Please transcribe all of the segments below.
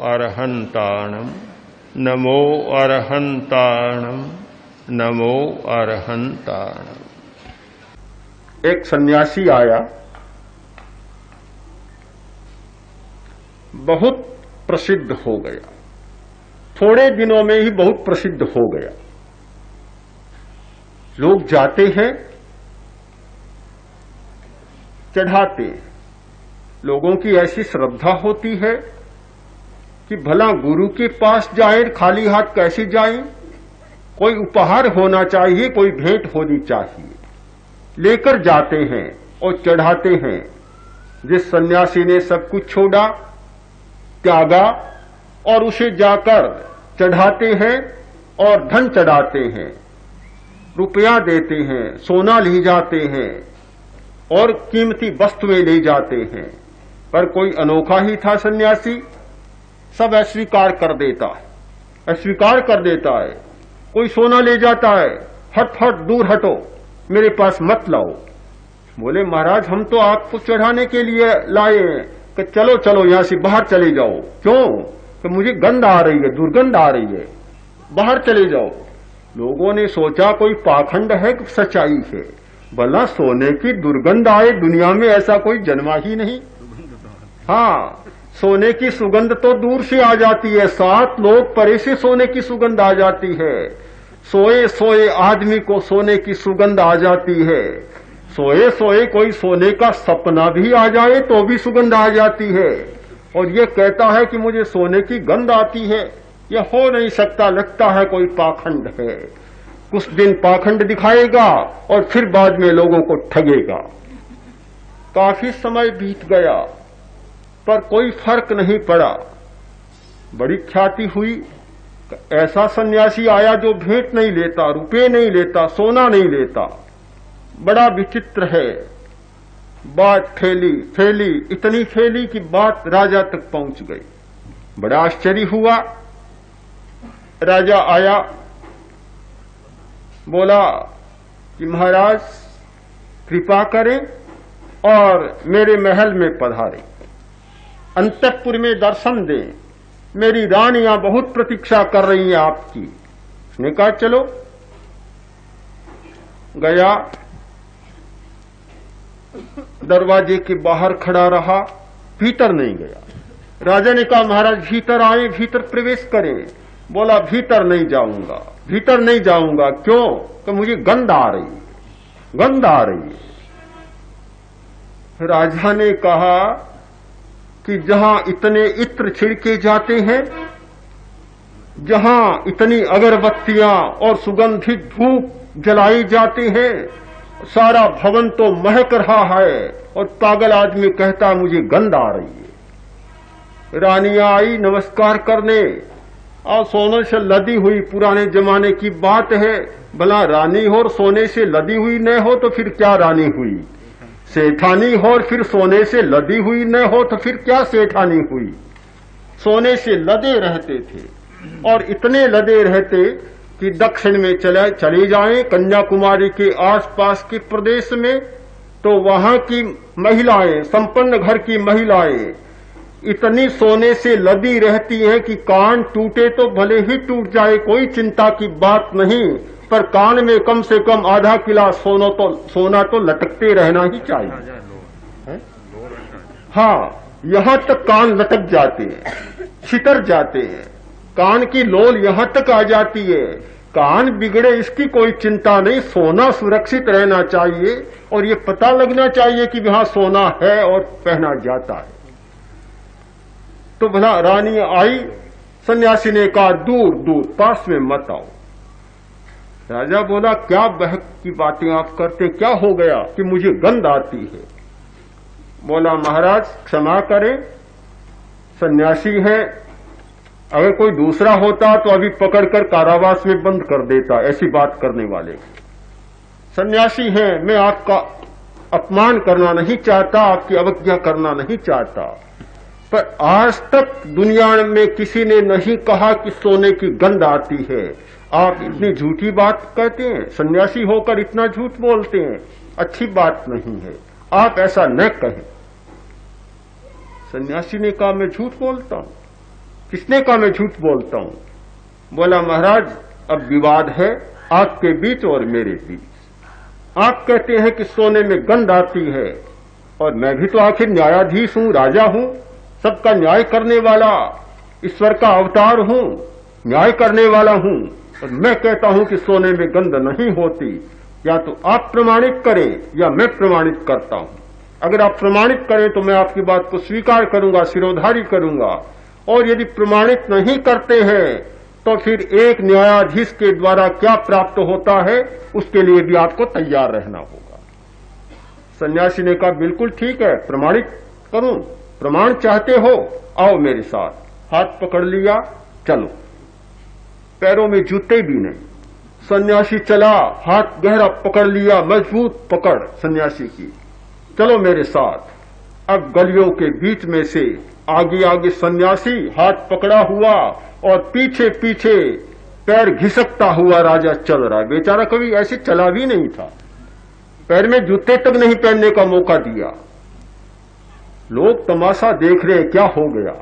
अरहंताणम नमो अरहंताणम नमो अरहंताणम। एक सन्यासी आया, बहुत प्रसिद्ध हो गया, थोड़े दिनों में ही बहुत प्रसिद्ध हो गया। लोग जाते हैं, चढ़ाते हैं। लोगों की ऐसी श्रद्धा होती है कि भला गुरु के पास जाए खाली हाथ कैसे जाए, कोई उपहार होना चाहिए, कोई भेंट होनी चाहिए। लेकर जाते हैं और चढ़ाते हैं। जिस सन्यासी ने सब कुछ छोड़ा, त्यागा और उसे जाकर चढ़ाते हैं और धन चढ़ाते हैं, रुपया देते हैं, सोना ले जाते हैं और कीमती वस्तुएं ले जाते हैं। पर कोई अनोखा ही था सन्यासी, सब अस्वीकार कर देता है, अस्वीकार कर देता है। कोई सोना ले जाता है, हट हट दूर हटो, मेरे पास मत लाओ। बोले महाराज हम तो आपको चढ़ाने के लिए लाए हैं, कि चलो चलो यहां से बाहर चले जाओ। क्यों? कि मुझे गंध आ रही है, दुर्गंध आ रही है, बाहर चले जाओ। लोगों ने सोचा कोई पाखंड है कि सच्चाई है। भला सोने की दुर्गंध आए, दुनिया में ऐसा कोई जन्मा ही नहीं। हाँ, सोने की सुगंध तो दूर से आ जाती है, 7 लोग परे से सोने की सुगंध आ जाती है। सोए सोए आदमी को सोने की सुगंध आ जाती है। सोए सोए कोई सोने का सपना भी आ जाए तो भी सुगंध आ जाती है। और ये कहता है कि मुझे सोने की गंध आती है, यह हो नहीं सकता, लगता है कोई पाखंड है। कुछ दिन पाखंड दिखाएगा और फिर बाद में लोगों को ठगेगा। काफी समय बीत गया पर कोई फर्क नहीं पड़ा। बड़ी ख्याति हुई। ऐसा सन्यासी आया जो भेंट नहीं लेता, रुपए नहीं लेता, सोना नहीं लेता। बड़ा विचित्र है। बात फैली, इतनी फैली कि बात राजा तक पहुंच गई। बड़ा आश्चर्य हुआ। राजा आया, बोला कि महाराज कृपा करें और मेरे महल में पधारें, अंतःपुर में दर्शन दें, मेरी रानियां बहुत प्रतीक्षा कर रही हैं आपकी। उसने कहा चलो। गया, दरवाजे के बाहर खड़ा रहा, भीतर नहीं गया। राजा ने कहा महाराज भीतर आए, भीतर प्रवेश करें। बोला भीतर नहीं जाऊंगा, भीतर नहीं जाऊंगा। क्यों? कि मुझे गंध आ रही है, गंध आ रही है। राजा ने कहा कि जहां इतने इत्र छिड़के जाते हैं, जहां इतनी अगरबत्तियां और सुगंधित धूप जलाई जाती हैं, सारा भवन तो महक रहा है और पागल आदमी कहता मुझे गंध आ रही है। रानियां आई नमस्कार करने और सोने से लदी हुई, पुराने जमाने की बात है। भला रानी हो और सोने से लदी हुई न हो तो फिर क्या रानी हुई? सेठानी हो और फिर सोने से लदी हुई न हो तो फिर क्या सेठानी हुई? सोने से लदे रहते थे और इतने लदे रहते कि दक्षिण में चले जाएं, कन्याकुमारी के आसपास के प्रदेश में, तो वहां की महिलाएं, संपन्न घर की महिलाएं इतनी सोने से लदी रहती हैं कि कान टूटे तो भले ही टूट जाए, कोई चिंता की बात नहीं, पर कान में कम से कम आधा किला सोना तो लटकते रहना ही चाहिए। हाँ, यहां तक कान लटक जाते हैं, छितर जाते हैं, कान की लोल यहां तक आ जाती है। कान बिगड़े इसकी कोई चिंता नहीं, सोना सुरक्षित रहना चाहिए और ये पता लगना चाहिए कि वहां सोना है और पहना जाता है। तो भला रानी आई, सन्यासी ने कहा दूर दूर, पास में मत आओ। राजा बोला क्या बहक की बातें आप करते, क्या हो गया कि मुझे गंध आती है? बोला महाराज क्षमा करें, सन्यासी है, अगर कोई दूसरा होता तो अभी पकड़कर कारावास में बंद कर देता, ऐसी बात करने वाले। सन्यासी हैं, मैं आपका अपमान करना नहीं चाहता, आपकी अवज्ञा करना नहीं चाहता, पर आज तक दुनिया में किसी ने नहीं कहा कि सोने की गंध आती है। आप इतनी झूठी बात कहते हैं, सन्यासी होकर इतना झूठ बोलते हैं, अच्छी बात नहीं है, आप ऐसा न कहें। सन्यासी ने कहा मैं झूठ बोलता हूं? किसने कहा मैं झूठ बोलता हूं? बोला महाराज अब विवाद है आपके बीच और मेरे बीच। आप कहते हैं कि सोने में गंध आती है, और मैं भी तो आखिर न्यायाधीश हूं, राजा हूं, सबका न्याय करने वाला, ईश्वर का अवतार हूं, न्याय करने वाला हूं, और मैं कहता हूं कि सोने में गंध नहीं होती। या तो आप प्रमाणित करें या मैं प्रमाणित करता हूं। अगर आप प्रमाणित करें तो मैं आपकी बात को स्वीकार करूंगा, सिरोधारी करूंगा, और यदि प्रमाणित नहीं करते हैं तो फिर एक न्यायाधीश के द्वारा क्या प्राप्त होता है उसके लिए भी आपको तैयार रहना होगा। सन्यासी ने कहा बिल्कुल ठीक है, प्रमाणित करूं, प्रमाण चाहते हो, आओ मेरे साथ। हाथ पकड़ लिया, चलो। पैरों में जूते भी नहीं, सन्यासी चला, हाथ गहरा पकड़ लिया, मजबूत पकड़ सन्यासी की, चलो मेरे साथ। अब गलियों के बीच में से आगे आगे सन्यासी हाथ पकड़ा हुआ और पीछे पीछे पैर घिसकता हुआ राजा चल रहा है। बेचारा कभी ऐसे चला भी नहीं था, पैर में जूते तक नहीं पहनने का मौका दिया। लोग तमाशा देख रहे, क्या हो गया,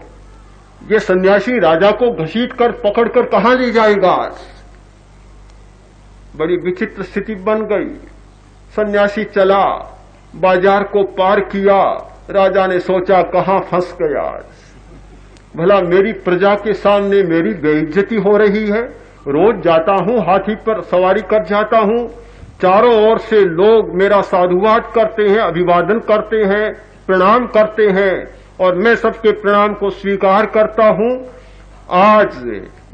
ये सन्यासी राजा को घसीट कर पकड़ कर कहां ले जाएगा। बड़ी विचित्र स्थिति बन गई। सन्यासी चला, बाजार को पार किया, राजा ने सोचा कहां फंस गया, भला मेरी प्रजा के सामने मेरी बेइज्जती हो रही है। रोज जाता हूं, हाथी पर सवारी कर जाता हूं, चारों ओर से लोग मेरा साधुवाद करते हैं, अभिवादन करते हैं, प्रणाम करते हैं, और मैं सबके प्रणाम को स्वीकार करता हूं। आज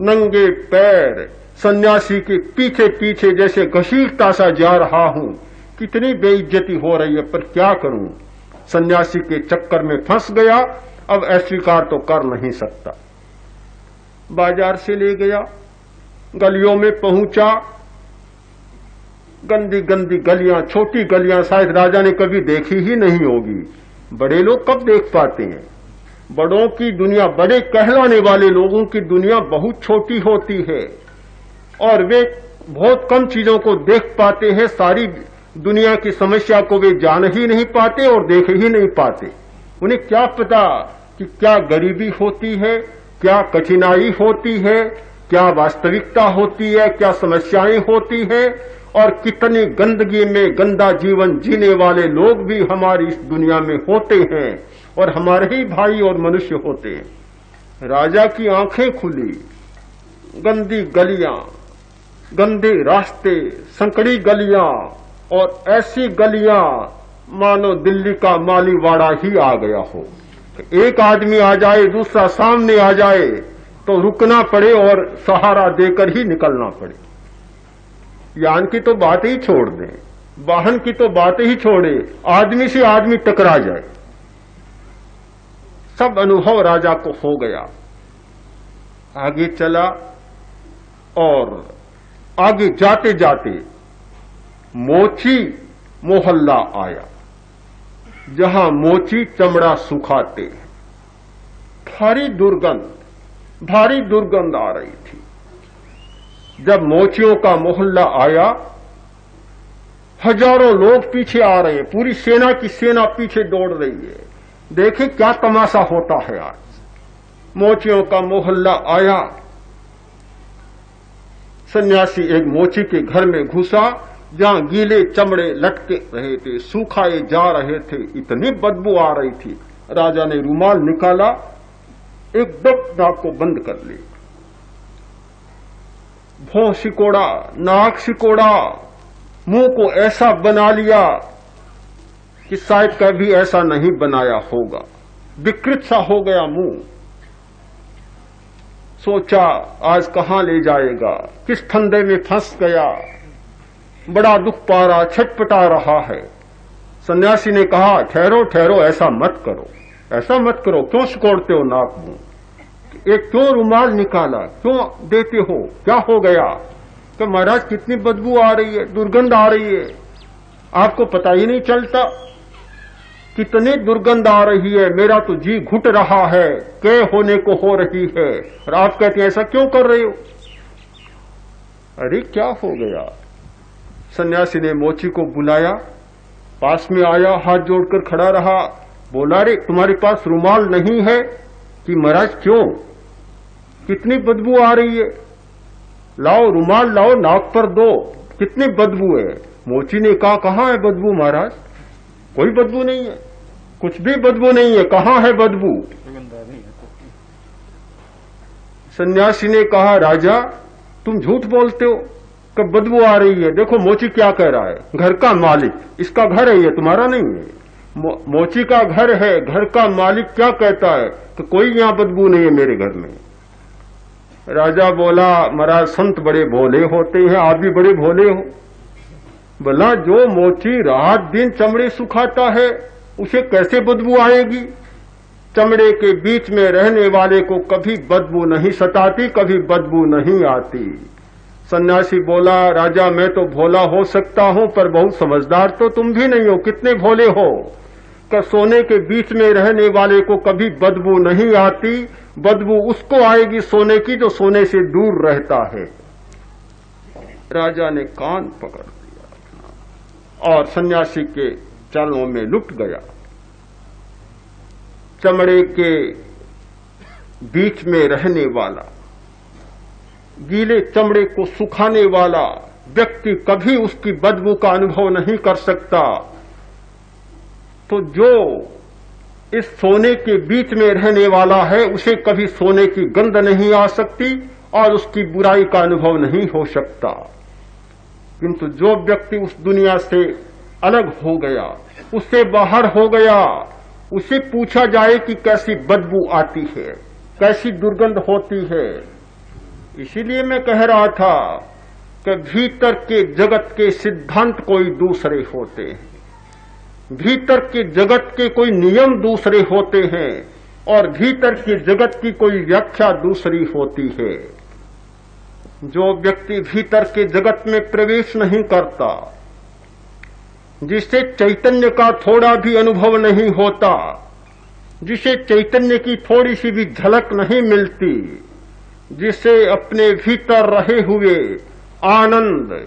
नंगे पैर सन्यासी के पीछे पीछे जैसे घसीटता सा जा रहा हूं, कितनी बेइज्जती हो रही है, पर क्या करूं, सन्यासी के चक्कर में फंस गया, अब अस्वीकार तो कर नहीं सकता। बाजार से ले गया, गलियों में पहुंचा, गंदी गंदी गलियां, छोटी गलियां, शायद राजा ने कभी देखी ही नहीं होगी। बड़े लोग कब देख पाते हैं, बड़ों की दुनिया, बड़े कहलाने वाले लोगों की दुनिया बहुत छोटी होती है, और वे बहुत कम चीजों को देख पाते हैं। सारी दुनिया की समस्या को वे जान ही नहीं पाते और देख ही नहीं पाते। उन्हें क्या पता कि क्या गरीबी होती है, क्या कठिनाई होती है, क्या वास्तविकता होती है, क्या समस्याएं होती हैं, और कितनी गंदगी में गंदा जीवन जीने वाले लोग भी हमारी इस दुनिया में होते हैं, और हमारे ही भाई और मनुष्य होते हैं। राजा की आंखें खुली, गंदी गलियां, गंदे रास्ते, संकड़ी गलियां, और ऐसी गलियां मानो दिल्ली का मालीवाड़ा ही आ गया हो। एक आदमी आ जाए, दूसरा सामने आ जाए तो रुकना पड़े और सहारा देकर ही निकलना पड़े। यान की तो बात ही छोड़ दें, वाहन की तो बात ही छोड़े, आदमी से आदमी टकरा जाए। सब अनुभव राजा को हो गया। आगे चला, और आगे जाते जाते मोची मोहल्ला आया, जहां मोची चमड़ा सुखाते हैं। भारी दुर्गंध आ रही थी। जब मोचियों का मोहल्ला आया, हजारों लोग पीछे आ रहे हैं, पूरी सेना की सेना पीछे दौड़ रही है। देखें क्या तमाशा होता है आज। मोचियों का मोहल्ला आया, सन्यासी एक मोची के घर में घुसा, जहां गीले चमड़े लटके रहे थे, सुखाए जा रहे थे, इतनी बदबू आ रही थी। राजा ने रुमाल निकाला, एकदम नाक को बंद कर ली, भौं सिकोड़ा, नाक सिकोड़ा, मुंह को ऐसा बना लिया कि शायद कभी ऐसा नहीं बनाया होगा। विकृत सा हो गया मुंह। सोचा आज कहां ले जाएगा, किस फंदे में फंस गया, बड़ा दुख पा रहा, छटपटा रहा है। सन्यासी ने कहा ठहरो ठहरो, ऐसा मत करो, ऐसा मत करो, क्यों सिकोड़ते हो नाक मुंह, एक क्यों रुमाल निकाला, क्यों देते हो, क्या हो गया। तो महाराज कितनी बदबू आ रही है, दुर्गंध आ रही है, आपको पता ही नहीं चलता कितनी दुर्गंध आ रही है, मेरा तो जी घुट रहा है, कै होने को हो रही है, और आप कहते हैं ऐसा क्यों कर रहे हो। अरे क्या हो गया। सन्यासी ने मोची को बुलाया, पास में आया, हाथ जोड़कर खड़ा रहा, बोला रे तुम्हारे पास रुमाल नहीं है कि महाराज क्यों। कितनी बदबू आ रही है, लाओ रुमाल लाओ नाक पर दो, कितनी बदबू है। मोची ने कहा, कहां है बदबू महाराज? कोई बदबू नहीं है, कुछ भी बदबू नहीं है, कहां है बदबू? सन्यासी ने कहा, राजा तुम झूठ बोलते हो, कब बदबू आ रही है। देखो मोची क्या कह रहा है, घर का मालिक, इसका घर है ये, तुम्हारा नहीं है। मोची का घर है, घर का मालिक क्या कहता है कि कोई यहां बदबू नहीं है मेरे घर में। राजा बोला, महाराज संत बड़े भोले होते हैं, आप भी बड़े भोले हो। बोला, जो मोची रात दिन चमड़े सुखाता है उसे कैसे बदबू आएगी? चमड़े के बीच में रहने वाले को कभी बदबू नहीं सताती, कभी बदबू नहीं आती। सन्यासी बोला, राजा मैं तो भोला हो सकता हूं, पर बहुत समझदार तो तुम भी नहीं हो। कितने भोले हो कि सोने के बीच में रहने वाले को कभी बदबू नहीं आती, बदबू उसको आएगी सोने की जो सोने से दूर रहता है। राजा ने कान पकड़ लिया और सन्यासी के चरणों में लुट गया। चमड़े के बीच में रहने वाला, गीले चमड़े को सुखाने वाला व्यक्ति कभी उसकी बदबू का अनुभव नहीं कर सकता। तो जो इस सोने के बीच में रहने वाला है उसे कभी सोने की गंध नहीं आ सकती और उसकी बुराई का अनुभव नहीं हो सकता। किंतु जो व्यक्ति उस दुनिया से अलग हो गया, उससे बाहर हो गया, उसे पूछा जाए कि कैसी बदबू आती है, कैसी दुर्गंध होती है। इसीलिए मैं कह रहा था कि भीतर के जगत के सिद्धांत कोई दूसरे होते हैं, भीतर के जगत के कोई नियम दूसरे होते हैं और भीतर के जगत की कोई व्याख्या दूसरी होती है। जो व्यक्ति भीतर के जगत में प्रवेश नहीं करता, जिसे चैतन्य का थोड़ा भी अनुभव नहीं होता, जिसे चैतन्य की थोड़ी सी भी झलक नहीं मिलती, जिसे अपने भीतर रहे हुए आनंद,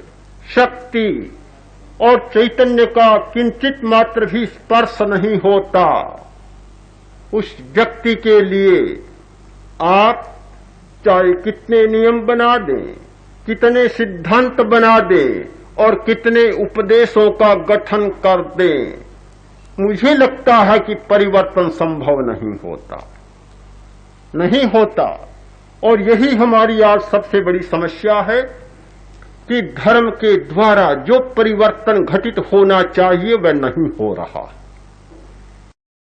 शक्ति और चैतन्य का किंचित मात्र भी स्पर्श नहीं होता, उस व्यक्ति के लिए आप चाहे कितने नियम बना दें, कितने सिद्धांत बना दें और कितने उपदेशों का गठन कर दें, मुझे लगता है कि परिवर्तन संभव नहीं होता, नहीं होता। और यही हमारी आज सबसे बड़ी समस्या है कि धर्म के द्वारा जो परिवर्तन घटित होना चाहिए वह नहीं हो रहा।